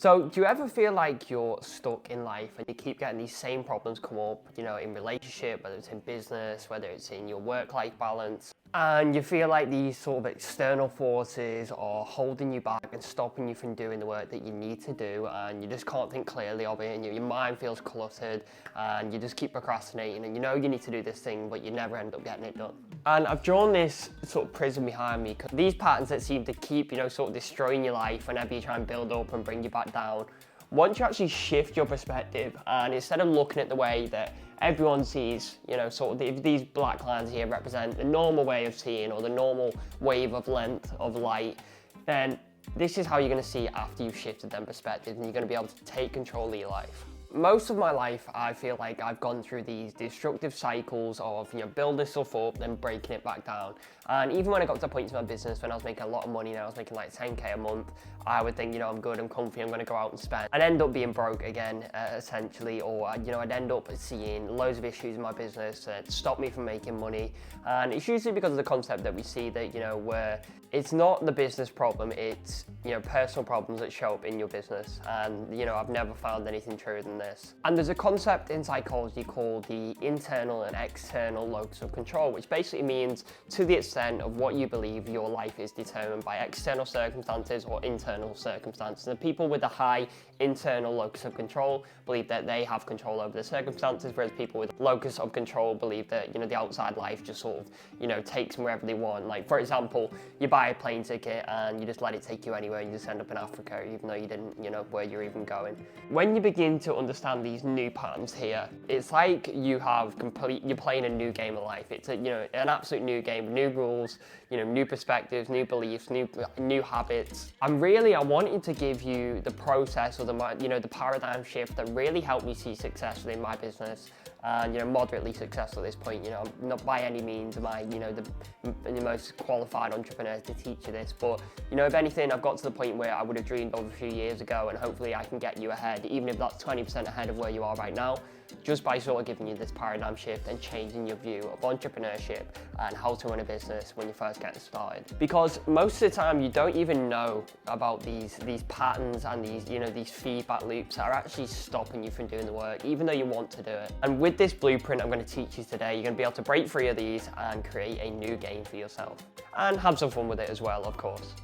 So do you ever feel like you're stuck in life and you keep getting these same problems come up, in relationship, whether it's in business, whether it's in your work-life balance, and you feel like these sort of external forces are holding you back and stopping you from doing the work that you need to do, and you just can't think clearly of it, and your mind feels cluttered, and you just keep procrastinating, and you need to do this thing, but you never end up getting it done. And I've drawn this sort of prism behind me, because these patterns that seem to keep, sort of destroying your life whenever you try and build up and bring you back down, once you actually shift your perspective, and instead of looking at the way that everyone sees, sort of these black lines here represent the normal way of seeing or the normal wave of length of light, then this is how you're going to see it after you've shifted them perspective, and you're going to be able to take control of your life. Most of my life, I feel like I've gone through these destructive cycles of, building stuff up, then breaking it back down. And even when I got to the point in my business, when I was making a lot of money, and I was making like 10K a month, I would think, I'm good, I'm comfy, I'm going to go out and spend. I'd end up being broke again, essentially, or, I'd end up seeing loads of issues in my business that stop me from making money. And it's usually because of the concept that we see that, where it's not the business problem, it's, personal problems that show up in your business. And, I've never found anything truer than this. And there's a concept in psychology called the internal and external locus of control, which basically means to the extent of what you believe your life is determined by external circumstances or internal circumstances. And people with a high internal locus of control believe that they have control over the circumstances, whereas people with locus of control believe that, the outside life just sort of, takes them wherever they want. Like, for example, you buy a plane ticket and you just let it take you anywhere, and you just end up in Africa, even though you didn't, where you're even going. When you begin to understand these new patterns here, it's like you're playing a new game of life. It's an absolute new game, new rules, new perspectives, new beliefs, new habits. And really, I wanted to give you the process or the paradigm shift that really helped me see success within my business. And moderately successful at this point. Not by any means am I the most qualified entrepreneur to teach you this, but if anything, I've got to the point where I would have dreamed of a few years ago, and hopefully I can get you ahead, even if that's 20% ahead of where you are right now, just by sort of giving you this paradigm shift and changing your view of entrepreneurship and how to run a business when you first get started. Because most of the time you don't even know about these patterns and these feedback loops that are actually stopping you from doing the work, even though you want to do it. And with this blueprint I'm going to teach you today, you're going to be able to break free of these and create a new game for yourself. And have some fun with it as well, of course.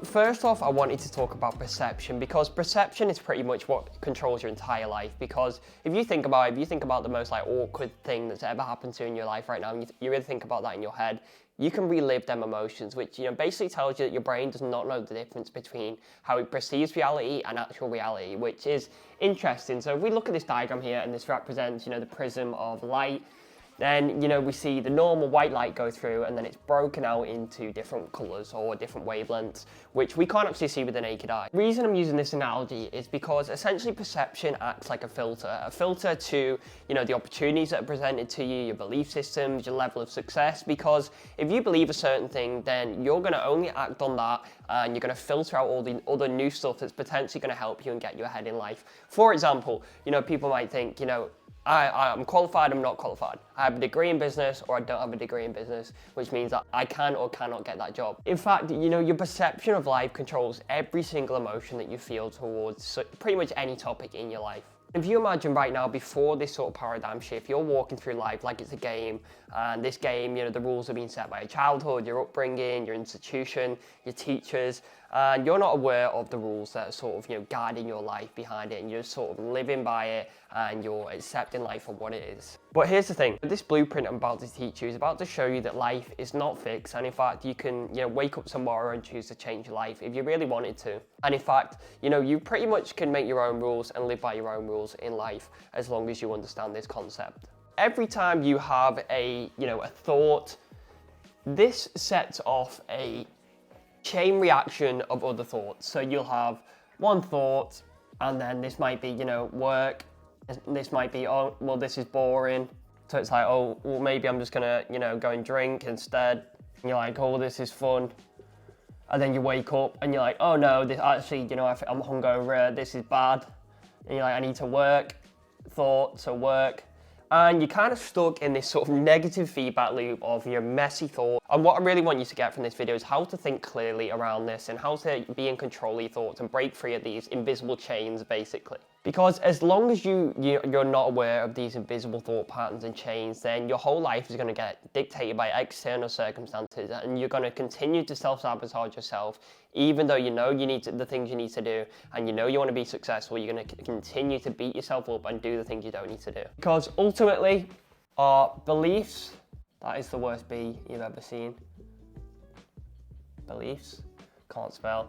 First off, I wanted to talk about perception, because perception is pretty much what controls your entire life. Because if you think about the most awkward thing that's ever happened to you in your life right now, and you really think about that in your head, you can relive them emotions, which basically tells you that your brain does not know the difference between how it perceives reality and actual reality, which is interesting. So if we look at this diagram here, and this represents the prism of light, then we see the normal white light go through, and then it's broken out into different colors or different wavelengths, which we can't actually see with the naked eye. The reason I'm using this analogy is because essentially perception acts like a filter to the opportunities that are presented to you, your belief systems, your level of success. Because if you believe a certain thing, then you're going to only act on that, and you're going to filter out all the other new stuff that's potentially going to help you and get you ahead in life. For example, people might think, I'm qualified, I'm not qualified. I have a degree in business, or I don't have a degree in business, which means that I can or cannot get that job. In fact, your perception of life controls every single emotion that you feel towards pretty much any topic in your life. If you imagine right now, before this sort of paradigm shift, you're walking through life like it's a game, and this game, the rules are being set by your childhood, your upbringing, your institution, your teachers, and you're not aware of the rules that are sort of, guiding your life behind it, and you're just sort of living by it, and you're accepting life for what it is. But here's the thing, this blueprint I'm about to teach you is about to show you that life is not fixed, and in fact, you can, wake up tomorrow and choose to change your life if you really wanted to. And in fact, you pretty much can make your own rules and live by your own rules in life, as long as you understand this concept. Every time you have a thought, this sets off a chain reaction of other thoughts. So you'll have one thought, and then this might be, work. This might be, oh, well, this is boring. So it's like, oh, well, maybe I'm just gonna, go and drink instead. And you're like, oh, this is fun. And then you wake up and you're like, oh no, this actually, I'm hungover, this is bad. And you're like, I need to work, thoughts or work. And you're kind of stuck in this sort of negative feedback loop of your messy thought And what I really want you to get from this video is how to think clearly around this and how to be in control of your thoughts and break free of these invisible chains, basically. Because as long as you're not aware of these invisible thought patterns and chains, then your whole life is going to get dictated by external circumstances, and you're going to continue to self-sabotage yourself, even though you know you need the things you need to do, and you know you want to be successful. You're going to continue to beat yourself up and do the things you don't need to do. Because ultimately, our beliefs, that is the worst B you've ever seen. Beliefs, can't spell,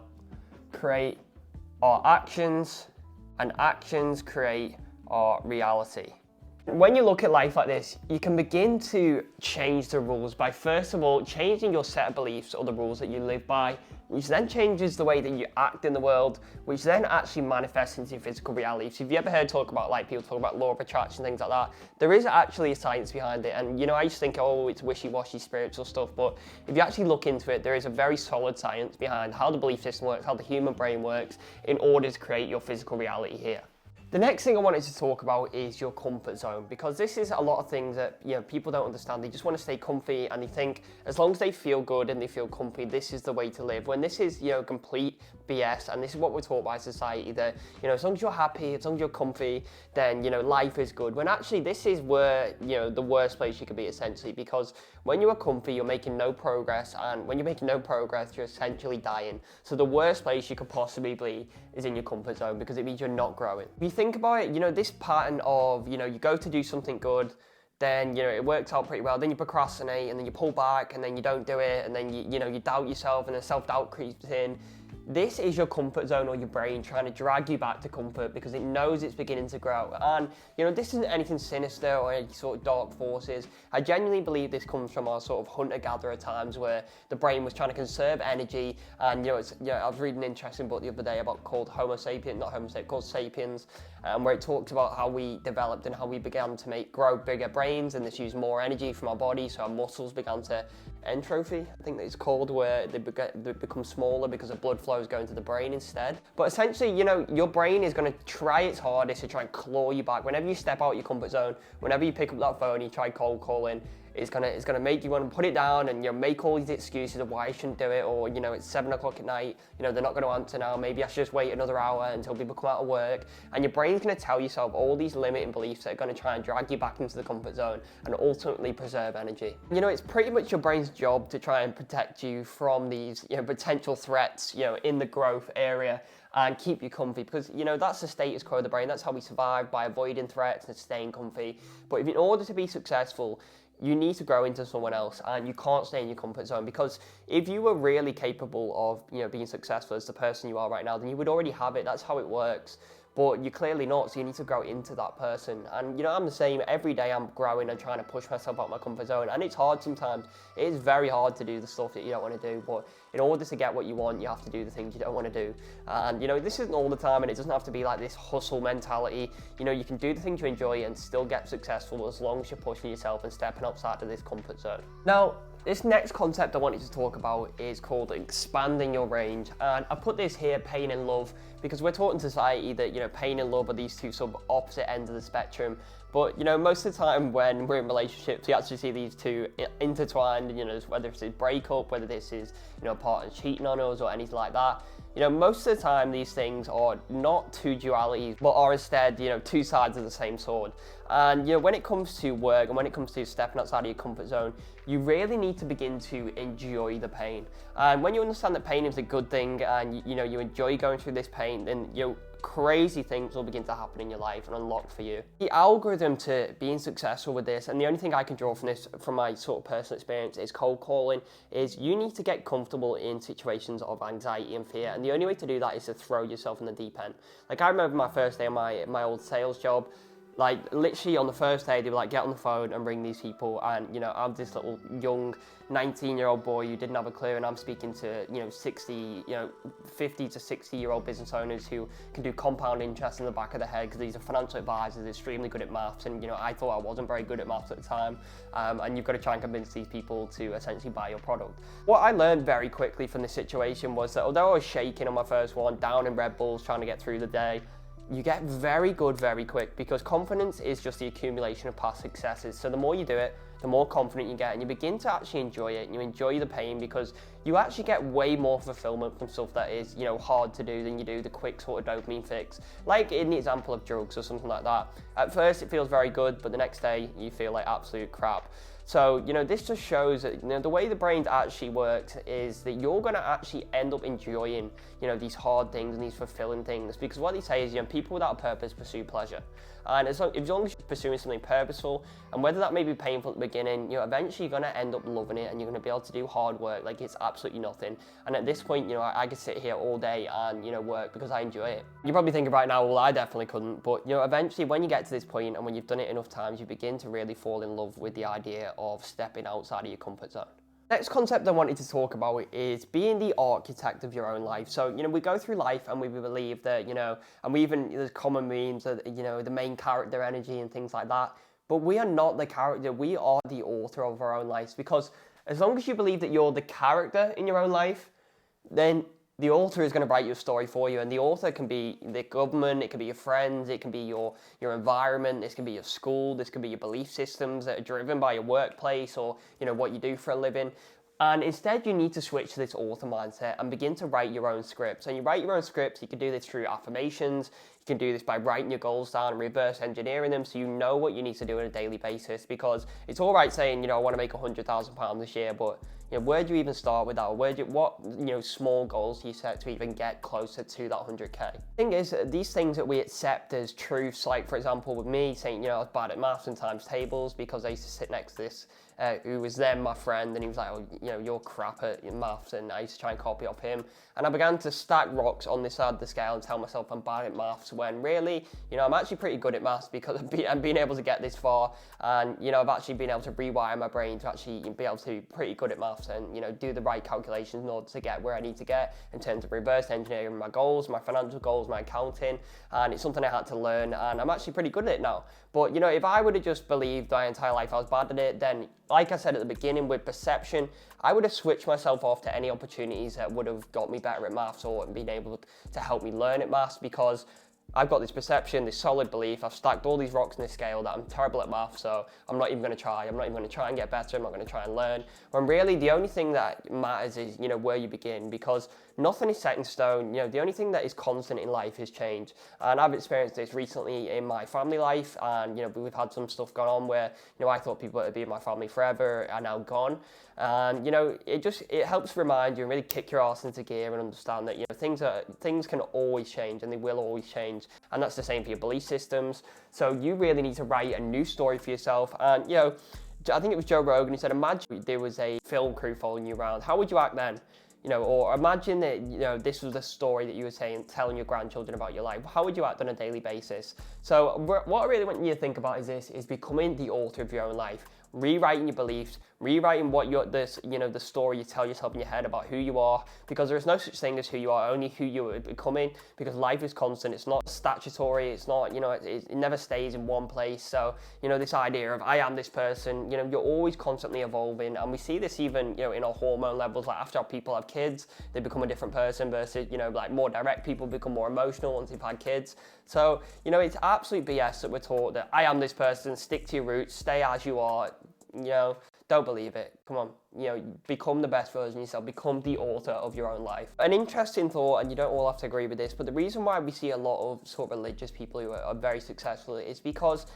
create our actions, and actions create our reality. When you look at life like this, you can begin to change the rules by, first of all, changing your set of beliefs or the rules that you live by, which then changes the way that you act in the world, which then actually manifests into your physical reality. So if you ever heard people talk about law of attraction, things like that, there is actually a science behind it. And I used to think, oh, it's wishy-washy spiritual stuff, but if you actually look into it, there is a very solid science behind how the belief system works, how the human brain works, in order to create your physical reality here. The next thing I wanted to talk about is your comfort zone, because this is a lot of things that people don't understand. They just want to stay comfy, and they think as long as they feel good and they feel comfy, this is the way to live. When this is complete BS, and this is what we're taught by society, that as long as you're happy, as long as you're comfy, then life is good. When actually this is where the worst place you could be, essentially, because when you are comfy, you're making no progress, and when you're making no progress, you're essentially dying. So the worst place you could possibly be is in your comfort zone, because it means you're not growing. If you think about it, this pattern of you go to do something good, then it works out pretty well, then you procrastinate, and then you pull back, and then you don't do it, and then you doubt yourself, and then self-doubt creeps in. This is your comfort zone, or your brain trying to drag you back to comfort because it knows it's beginning to grow. And this isn't anything sinister or any sort of dark forces. I genuinely believe this comes from our sort of hunter-gatherer times, where the brain was trying to conserve energy. And I was reading an interesting book the other day called Sapiens, where it talks about how we developed and how we began to grow bigger brains, and this used more energy from our body, so our muscles began to entropy, I think it's called, where they become smaller because the blood flow is going to the brain instead. But essentially, your brain is going to try its hardest to try and claw you back. Whenever you step out your comfort zone, whenever you pick up that phone, you try cold calling, it's gonna make you want to put it down and make all these excuses of why I shouldn't do it, or it's 7 o'clock at night, they're not going to answer now, maybe I should just wait another hour until people come out of work. And your brain's going to tell yourself all these limiting beliefs that are going to try and drag you back into the comfort zone and ultimately preserve energy. It's pretty much your brain's job to try and protect you from these potential threats in the growth area, and keep you comfy, because that's the status quo of the brain. That's how we survive, by avoiding threats and staying comfy. But in order to be successful, you need to grow into someone else, and you can't stay in your comfort zone, because if you were really capable of being successful as the person you are right now, then you would already have it. That's how it works. But you're clearly not, so you need to grow into that person. And I'm the same. Every day I'm growing and trying to push myself out of my comfort zone, and it's hard sometimes. It is very hard to do the stuff that you don't want to do, but in order to get what you want, you have to do the things you don't want to do. And this isn't all the time, and it doesn't have to be like this hustle mentality. You can do the things you enjoy and still get successful, as long as you're pushing yourself and stepping outside of this comfort zone. Now, this next concept I wanted to talk about is called expanding your range. And I put this here, pain and love, because we're taught in society that, pain and love are these two sort of opposite ends of the spectrum. But, most of the time when we're in relationships, we actually see these two intertwined, whether it's a breakup, whether this is, a partner cheating on us or anything like that. Most of the time these things are not two dualities, but are instead, two sides of the same sword. And, when it comes to work and when it comes to stepping outside of your comfort zone, you really need to begin to enjoy the pain. And when you understand that pain is a good thing, and, you enjoy going through this pain, then, crazy things will begin to happen in your life and unlock for you. The algorithm to being successful with this, and the only thing I can draw from this, from my sort of personal experience, is cold calling, is you need to get comfortable in situations of anxiety and fear. And the only way to do that is to throw yourself in the deep end. Like, I remember my first day on my old sales job. Like, literally on the first day, they were like, get on the phone and ring these people. And, I'm this little young 19-year-old boy who didn't have a clue, and I'm speaking to, 50 to 60-year-old business owners who can do compound interest in the back of the head, because these are financial advisors, extremely good at maths. And, I thought I wasn't very good at maths at the time. And you've got to try and convince these people to essentially buy your product. What I learned very quickly from this situation was that although I was shaking on my first one, down in Red Bulls, trying to get through the day, you get very good very quick, because confidence is just the accumulation of past successes. So the more you do it, the more confident you get, and you begin to actually enjoy it, and you enjoy the pain because you actually get way more fulfillment from stuff that is, hard to do than you do the quick sort of dopamine fix. Like in the example of drugs or something like that. At first it feels very good, but the next day you feel like absolute crap. So, this just shows that, the way the brain actually works is that you're going to actually end up enjoying, these hard things and these fulfilling things. Because what they say is, people without a purpose pursue pleasure. And as long as you're pursuing something purposeful, and whether that may be painful at the beginning, eventually you're going to end up loving it, and you're going to be able to do hard work like it's absolutely nothing. And at this point, I could sit here all day and, work because I enjoy it. You're probably thinking right now, well, I definitely couldn't. But, eventually when you get to this point and when you've done it enough times, you begin to really fall in love with the idea of stepping outside of your comfort zone. Next concept I wanted to talk about is being the architect of your own life. So, we go through life and we believe that, and we even, there's common memes that, the main character energy and things like that. But we are not the character, we are the author of our own lives. Because as long as you believe that you're the character in your own life, then the author is going to write your story for you, and the author can be the government, it can be your friends, it can be your environment, this can be your school, this can be your belief systems that are driven by your workplace or, what you do for a living. And instead, you need to switch to this author mindset and begin to write your own scripts. And you write your own scripts, you can do this through affirmations, you can do this by writing your goals down and reverse engineering them so you know what you need to do on a daily basis. Because it's all right saying, I want to make £100,000 this year, but where do you even start with that? Or what small goals do you set to even get closer to that 100K? The thing is, these things that we accept as truths, like for example with me saying, I was bad at maths and times tables because I used to sit next to this who was then my friend, and he was like, oh, you're crap at maths, and I used to try and copy off him. And I began to stack rocks on this side of the scale and tell myself I'm bad at maths, when really, I'm actually pretty good at maths because I'm being able to get this far, and, I've actually been able to rewire my brain to actually be able to be pretty good at maths and, do the right calculations in order to get where I need to get in terms of reverse engineering my goals, my financial goals, my accounting, and it's something I had to learn, and I'm actually pretty good at it now. But, if I would have just believed my entire life I was bad at it, then, like I said at the beginning with perception, I would have switched myself off to any opportunities that would have got me better at maths or been able to help me learn at maths, because I've got this perception, this solid belief, I've stacked all these rocks in this scale that I'm terrible at maths, so I'm not even going to try. I'm not even going to try and get better. I'm not going to try and learn. When really the only thing that matters is, where you begin, because nothing is set in stone. The only thing that is constant in life is change. And I've experienced this recently in my family life, and, we've had some stuff going on where, I thought people that would be in my family forever are now gone. And, it helps remind you and really kick your ass into gear and understand that, things can always change, and they will always change. And that's the same for your belief systems. So you really need to write a new story for yourself. And, I think it was Joe Rogan who said, imagine there was a film crew following you around. How would you act then? Or imagine that, this was the story that you were telling your grandchildren about your life. How would you act on a daily basis? So what I really want you to think about is becoming the author of your own life. Rewriting your beliefs, rewriting what the story you tell yourself in your head about who you are, because there is no such thing as who you are, only who you are becoming, because life is constant. It's not statutory, it's not, it never stays in one place. So, this idea of I am this person, you're always constantly evolving, and we see this even, in our hormone levels. Like after people have kids, they become a different person versus, like more direct people become more emotional once they've had kids. So, it's absolute BS that we're taught that I am this person, stick to your roots, stay as you are. Don't believe it. Come on, become the best version of yourself, become the author of your own life. An interesting thought, and you don't all have to agree with this, but the reason why we see a lot of sort of religious people who are very successful is because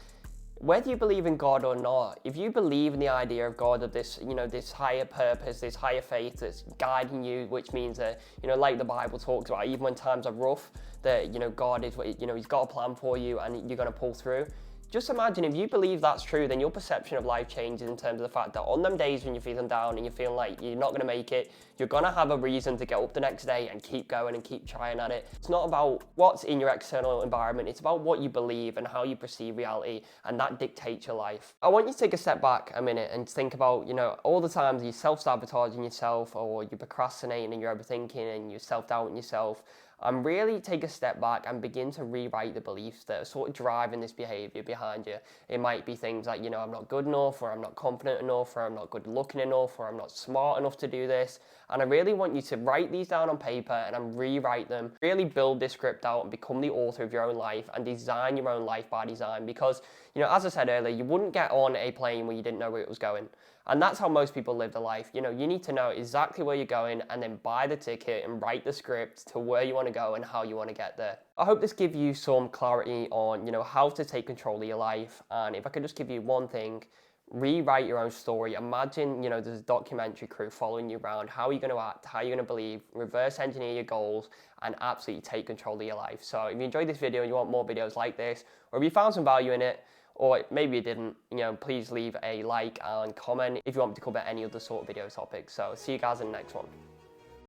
whether you believe in God or not, if you believe in the idea of God, of this, this higher purpose, this higher faith that's guiding you, which means that, like the Bible talks about, even when times are rough, that, God is, He's got a plan for you and you're going to pull through. Just imagine if you believe that's true, then your perception of life changes in terms of the fact that on them days when you're feeling down and you're feeling like you're not going to make it, you're going to have a reason to get up the next day and keep going and keep trying at it. It's not about what's in your external environment, it's about what you believe and how you perceive reality, and that dictates your life. I want you to take a step back a minute and think about, all the times you're self-sabotaging yourself, or you're procrastinating and you're overthinking and you're self-doubting yourself. and really take a step back and begin to rewrite the beliefs that are sort of driving this behavior behind you. It might be things like, you know, I'm not good enough, or I'm not confident enough, or I'm not good looking enough, or I'm not smart enough to do this. And I really want you to write these down on paper and rewrite them, really build this script out and become the author of your own life and design your own life by design. Because, you know, as I said earlier, you wouldn't get on a plane where you didn't know where it was going. And that's how most people live their life. You know, you need to know exactly where you're going and then buy the ticket and write the script to where you want to go and how you want to get there. I hope this gives you some clarity on, you know, how to take control of your life. And if I could just give you one thing, rewrite your own story. Imagine, you know, there's a documentary crew following you around. How are you going to act? How are you going to believe? Reverse engineer your goals and absolutely take control of your life. So if you enjoyed this video and you want more videos like this, or if you found some value in it, or maybe you didn't, you know, please leave a like and comment if you want me to cover any other sort of video topics. So see you guys in the next one.